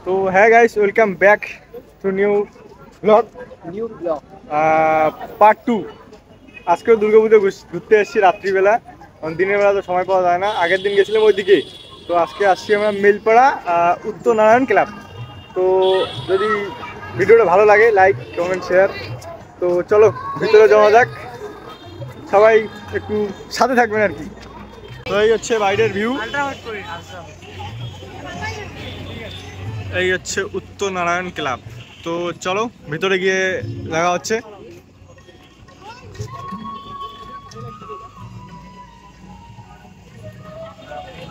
তো হ্যাঁ guys, welcome back to new blog part 2। আজকেও দুর্গাপুজো ঘুরতে এসেছি রাত্রিবেলা, কারণ দিনের বেলা তো সময় পাওয়া যায় না। আগের দিন গেছিলাম ওইদিকে, তো আজকে আসছি আমরা মিলপাড়া উত্তর নারায়ণ ক্লাব। তো যদি ভিডিওটা ভালো লাগে লাইক কমেন্ট শেয়ার। তো চলো ভিতরে যাওয়া যাক, সবাই একটু সাথে থাকবেন আর কি। তো এই হচ্ছে বাইরের ভিউ, এই হচ্ছে উত্তর নারায়ণ ক্লাব। তো চলো ভিতরে গিয়ে দেখা হচ্ছে।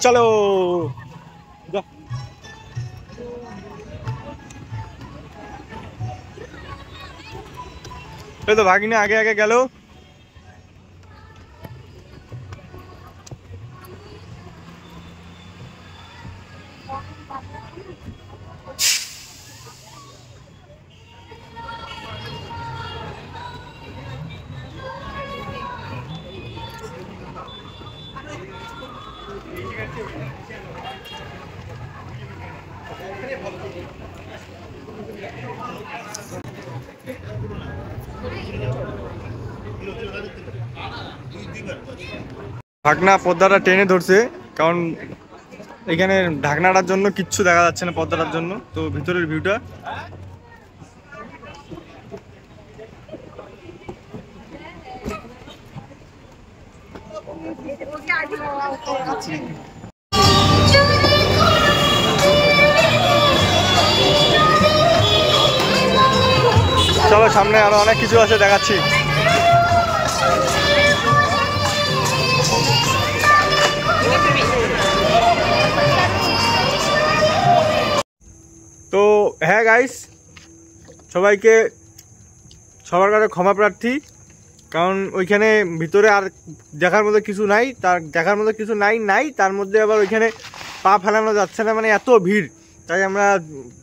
চলো এই তো ভাগিনা আগে আগে গেল। ঢাকনা পর্দাটা টেনে ধরছে, কারণ এখানে ঢাকনাটার জন্য কিচ্ছু দেখা যাচ্ছে না পর্দাটার জন্য। তো ভিতরের ভিউটা চলো, সামনে আরো অনেক কিছু আছে, দেখাচ্ছি। তো হ্যাঁ গাইস, সবাইকে সবার কাছে ক্ষমা প্রার্থী, কারণ ওইখানে ভিতরে আর দেখার মতো কিছু নাই। তার মধ্যে আবার ওইখানে পা ফেলানো যাচ্ছে না, মানে এত ভিড়। তাই আমরা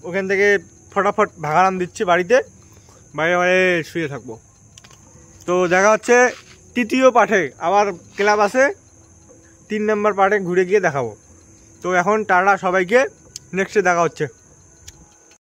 ওখান থেকে ফটাফট ভাগাড়ান দিচ্ছি বাড়িতে, বাইরে বাইরে শুয়ে থাকবো। তো দেখা হচ্ছে তৃতীয় পাঠে, আবার ক্লাব আছে 3 নম্বর পাঠে ঘুরে গিয়ে দেখাবো। তো এখন টাটা সবাইকে, নেক্সটে দেখা হচ্ছে।